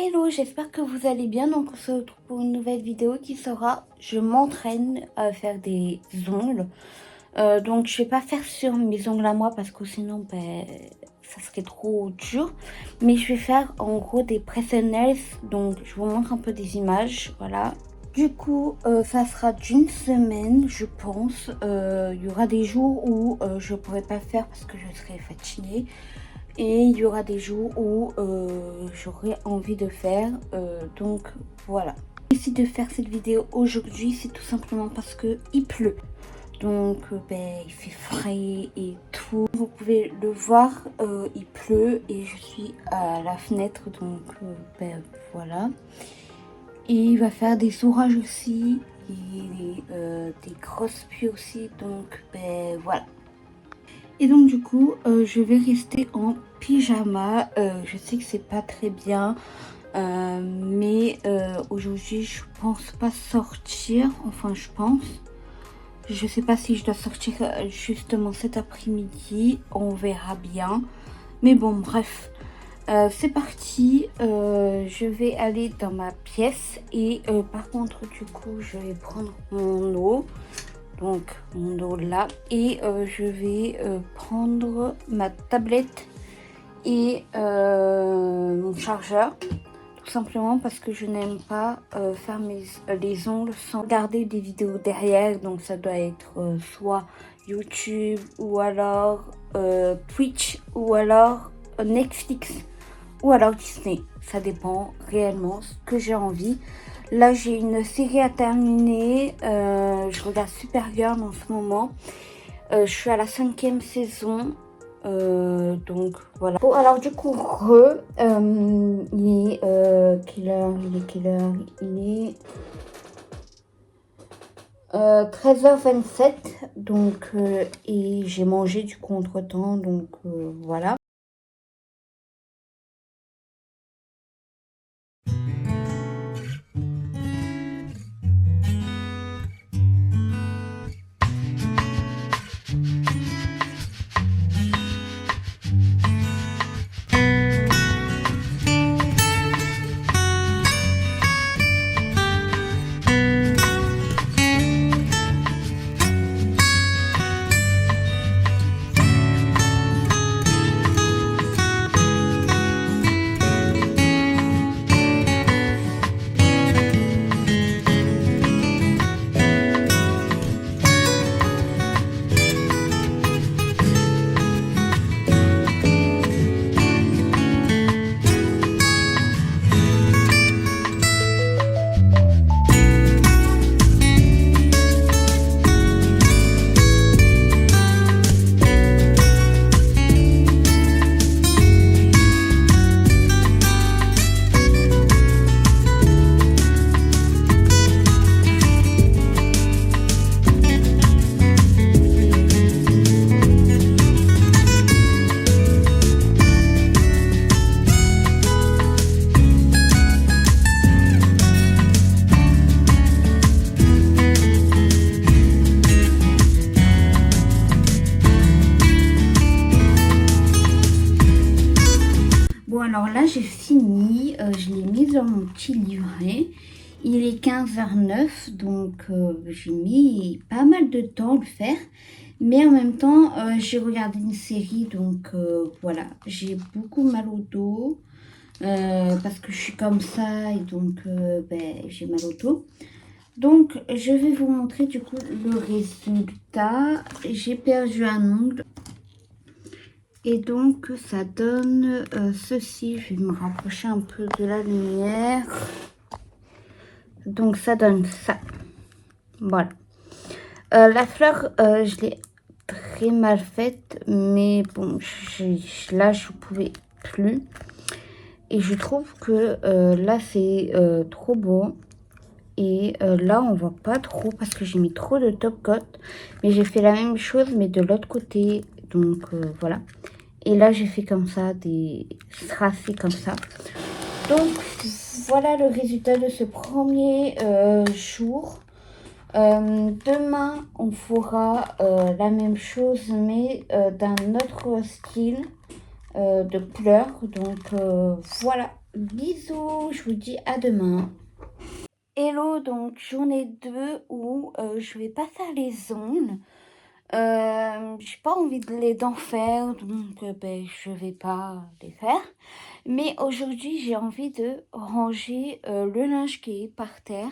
Hello, j'espère que vous allez bien. Donc on se retrouve pour une nouvelle vidéo qui sera je m'entraîne à faire des ongles. Donc je vais pas faire sur mes ongles à moi parce que sinon ça serait trop dur. Mais je vais faire en gros des press nails. Donc je vous montre un peu des images, voilà. Du coup, ça sera d'une semaine, je pense. Il y aura des jours où je pourrai pas faire parce que je serai fatiguée. Et il y aura des jours où j'aurai envie de faire. Donc voilà. J'ai décidé de faire cette vidéo aujourd'hui, c'est tout simplement parce que il pleut. Donc il fait frais et tout. Vous pouvez le voir, il pleut et je suis à la fenêtre. Donc voilà. Et il va faire des orages aussi et des grosses pluies aussi. Donc voilà. Et donc du coup, je vais rester en pyjama. Je sais que c'est pas très bien, mais aujourd'hui, je pense pas sortir. Enfin, je pense. Je sais pas si je dois sortir justement cet après-midi. On verra bien. Mais bon, bref. C'est parti. Je vais aller dans ma pièce. Et par contre, du coup, je vais prendre mon eau. Donc mon dos là et je vais prendre ma tablette et mon chargeur, tout simplement parce que je n'aime pas faire les ongles sans regarder des vidéos derrière. Donc ça doit être soit YouTube ou alors Twitch ou alors Netflix ou alors Disney. Ça dépend réellement ce que j'ai envie. Là, j'ai une série à terminer. Je regarde Supergirl en ce moment. Je suis à la 5e saison. Donc, voilà. Bon, alors du coup, il est quelle heure? Il est 13h27. Donc, et j'ai mangé du coup entre-temps. Donc, voilà. Bon, alors là, j'ai fini. Je l'ai mis dans mon petit livret. Il est 15h09, donc j'ai mis pas mal de temps à le faire. Mais en même temps, j'ai regardé une série, donc voilà. J'ai beaucoup mal au dos parce que je suis comme ça et donc j'ai mal au dos. Donc, je vais vous montrer du coup le résultat. J'ai perdu un ongle. Et donc, ça donne ceci. Je vais me rapprocher un peu de la lumière. Donc, ça donne ça. Voilà. La fleur, je l'ai très mal faite. Mais bon, là, je ne pouvais plus. Et je trouve que là, c'est trop beau. Et là, on voit pas trop parce que j'ai mis trop de top coat. Mais j'ai fait la même chose, mais de l'autre côté. Donc, voilà. Et là, j'ai fait comme ça, des tracés comme ça. Donc, voilà le résultat de ce premier jour. Demain, on fera la même chose, mais d'un autre style de couleur. Donc, voilà. Bisous, je vous dis à demain. Hello, donc journée 2 où je vais pas faire les ongles. J'ai pas envie d'en faire, donc ben, je vais pas les faire. Mais aujourd'hui, j'ai envie de ranger le linge qui est par terre.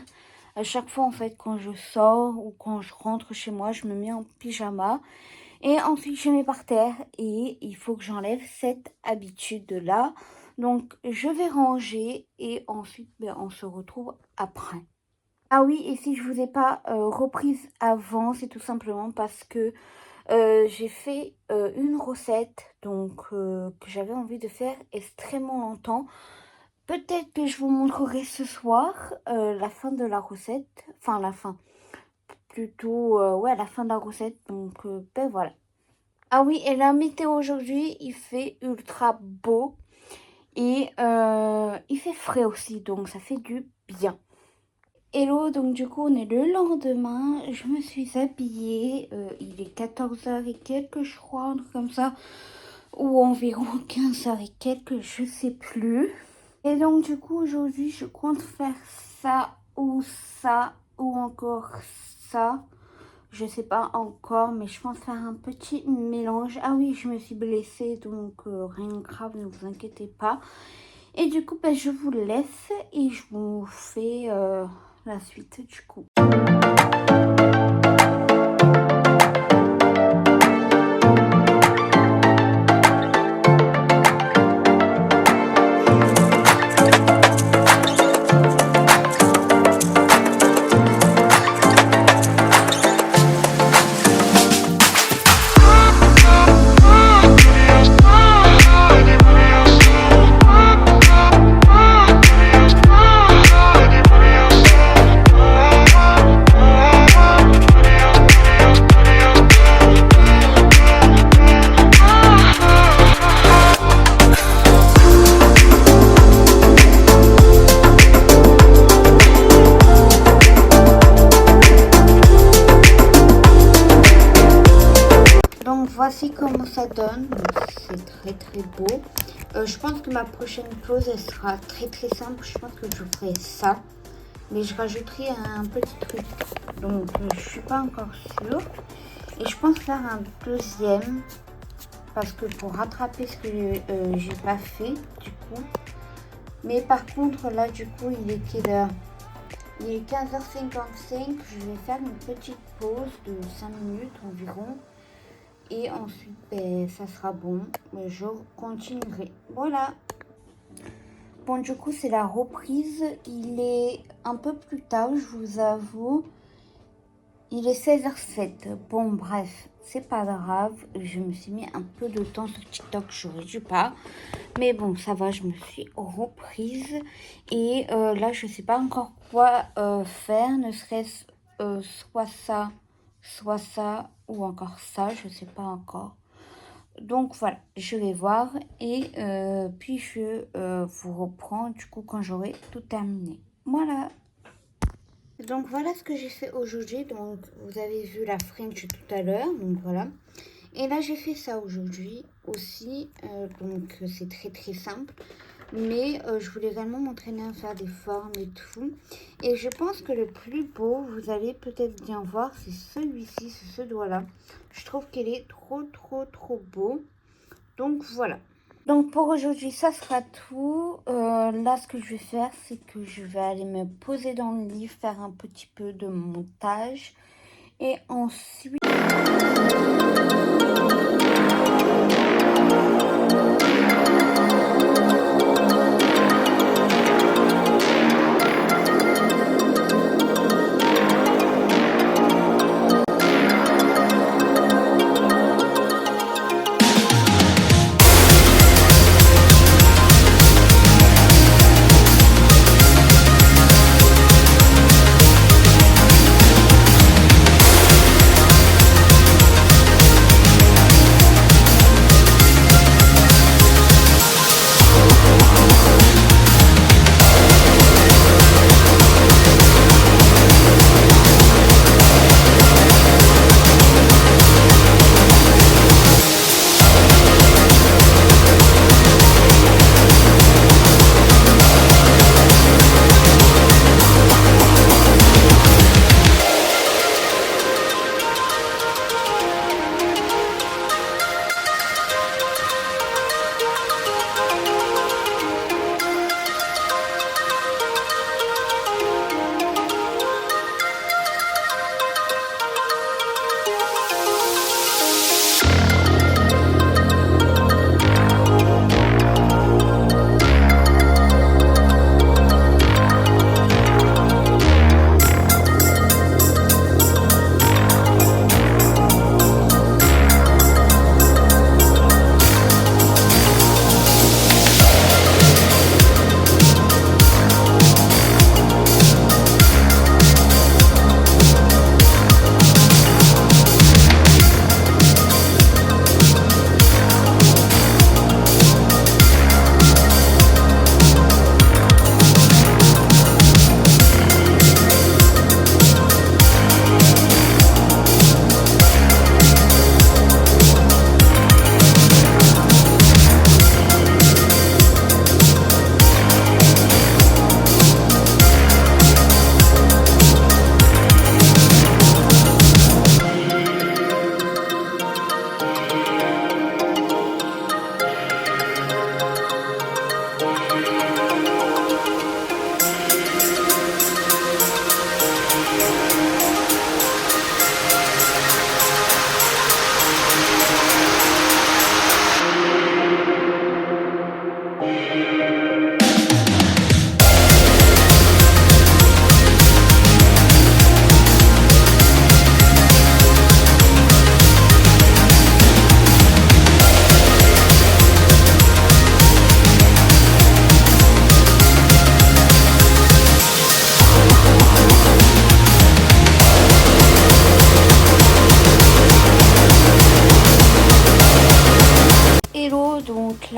À chaque fois, en fait, quand je sors ou quand je rentre chez moi, je me mets en pyjama. Et ensuite, je mets par terre et il faut que j'enlève cette habitude-là. Donc, je vais ranger et ensuite, ben, on se retrouve après. Ah oui, et si je vous ai pas reprise avant, c'est tout simplement parce que j'ai fait une recette donc que j'avais envie de faire extrêmement longtemps. Peut-être que je vous montrerai ce soir la fin de la recette. Enfin, la fin. Plutôt, ouais, la fin de la recette. Donc, ben voilà. Ah oui, et la météo aujourd'hui, il fait ultra beau. Et il fait frais aussi, donc ça fait du bien. Hello, donc du coup on est le lendemain, je me suis habillée, il est 14h et quelques je crois, un truc comme ça, ou environ 15h et quelques, je sais plus. Et donc du coup aujourd'hui je compte faire ça ou encore ça, je sais pas encore, mais je pense faire un petit mélange. Ah oui, je me suis blessée, donc rien de grave, ne vous inquiétez pas. Et du coup, ben, je vous laisse et je vous fais la suite du coup. Voici comment ça donne, c'est très très beau. Je pense que ma prochaine pause elle sera très très simple, je pense que je ferai ça. Mais je rajouterai un petit truc, donc je suis pas encore sûre. Et je pense faire un deuxième, parce que pour rattraper ce que j'ai pas fait du coup. Mais par contre là du coup il est quelle heure? Il est 15h55, je vais faire une petite pause de 5 minutes environ. Et ensuite, ben, ça sera bon. Je continuerai. Voilà. Bon, du coup, c'est la reprise. Il est un peu plus tard, je vous avoue. Il est 16h07. Bon, bref, c'est pas grave. Je me suis mis un peu de temps sur TikTok. J'aurais dû pas. Mais bon, ça va, je me suis reprise. Et là, je sais pas encore quoi faire. Ne serait-ce soit ça ou encore ça, je sais pas encore. Donc voilà, je vais voir et puis je vous reprends du coup quand j'aurai tout terminé. Voilà. Donc voilà ce que j'ai fait aujourd'hui. Donc vous avez vu la French tout à l'heure, donc voilà. Et là j'ai fait ça aujourd'hui aussi, donc c'est très très simple. Mais je voulais vraiment m'entraîner à faire des formes et tout. Et je pense que le plus beau, vous allez peut-être bien voir, c'est celui-ci, c'est ce doigt-là. Je trouve qu'il est trop trop trop beau. Donc voilà. Donc pour aujourd'hui, ça sera tout. Là, ce que je vais faire, c'est que je vais aller me poser dans le lit, faire un petit peu de montage. Et ensuite...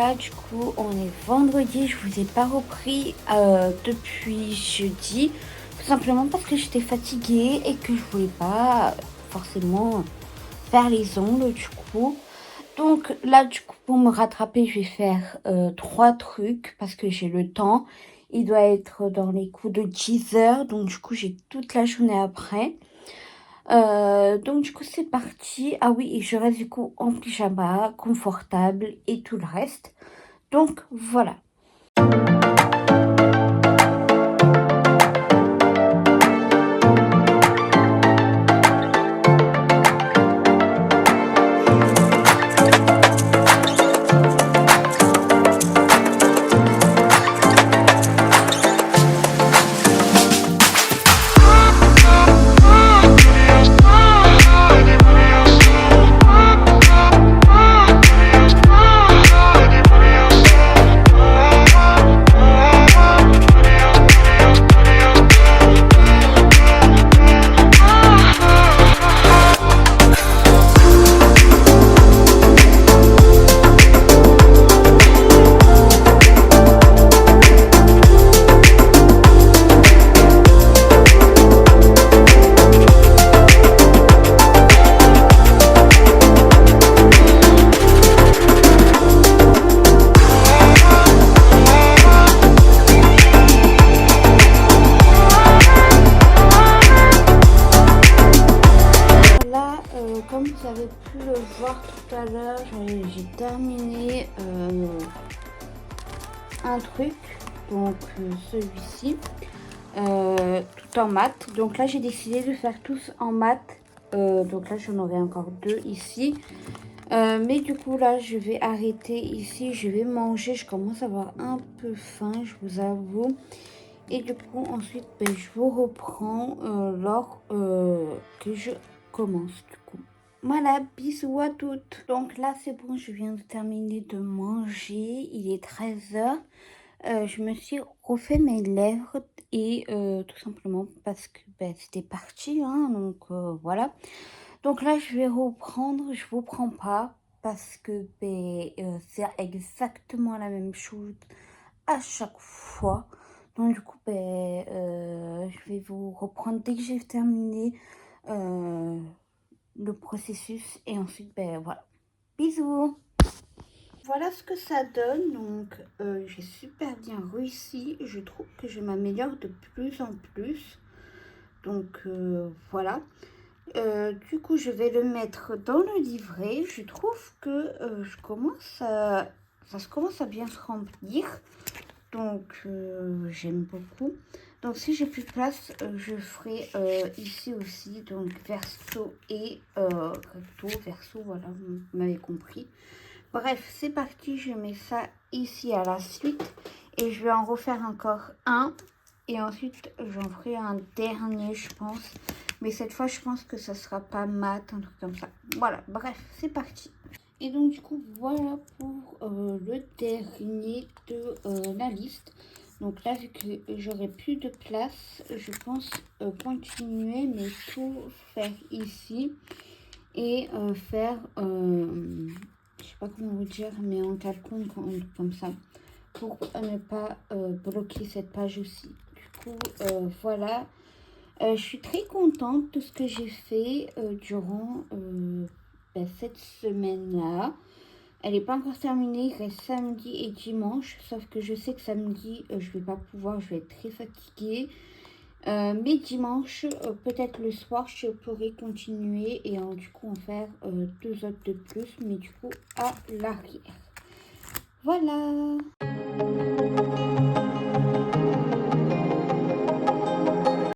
Là, du coup, on est vendredi. Je vous ai pas repris depuis jeudi. Tout simplement parce que j'étais fatiguée et que je voulais pas forcément faire les ongles, du coup. Donc là, du coup, pour me rattraper, je vais faire 3 trucs parce que j'ai le temps. Il doit être dans les coups de 10 heures. Donc, du coup, j'ai toute la journée après. Donc du coup c'est parti. Ah oui, et je reste du coup en pyjama, confortable et tout le reste. Donc voilà. Comme vous avez pu le voir tout à l'heure, j'ai terminé un truc, donc celui-ci, tout en mat. Donc là, j'ai décidé de faire tous en mat. Donc là, j'en aurai encore 2 ici. Mais du coup, là, je vais arrêter ici. Je vais manger. Je commence à avoir un peu faim, je vous avoue. Et du coup, ensuite, ben, je vous reprends lors que je commence, du coup. Voilà, bisous à toutes. Donc là, c'est bon, je viens de terminer de manger. Il est 13 heures. Je me suis refait mes lèvres et tout simplement parce que ben, c'était parti, hein, donc voilà. Donc là, je vais reprendre, je vous prends pas parce que ben, c'est exactement la même chose à chaque fois. Donc du coup, ben, je vais vous reprendre dès que j'ai terminé le processus et ensuite, ben voilà. Bisous! Voilà ce que ça donne, donc j'ai super bien réussi, je trouve que je m'améliore de plus en plus, donc voilà. Du coup je vais le mettre dans le livret, je trouve que ça commence à bien se remplir, donc j'aime beaucoup. Donc si j'ai plus de place, je ferai ici aussi, donc verso et recto, verso, voilà, vous m'avez compris. Bref, c'est parti, je mets ça ici à la suite et je vais en refaire encore un et ensuite j'en ferai un dernier, je pense. Mais cette fois, je pense que ça sera pas mat, un truc comme ça. Voilà, bref, c'est parti. Et donc du coup, voilà pour le dernier de la liste. Donc là, vu que j'aurai plus de place, je pense continuer, mais tout faire ici et faire... je sais pas comment vous dire, mais en quelconque, comme ça, pour ne pas bloquer cette page aussi. Du coup, voilà. Je suis très contente de ce que j'ai fait durant ben, cette semaine-là. Elle n'est pas encore terminée, il reste samedi et dimanche, sauf que je sais que samedi, je vais pas pouvoir, je vais être très fatiguée. Mais dimanche, peut-être le soir, je pourrai continuer et du coup en faire 2 autres de plus, mais du coup à l'arrière. Voilà.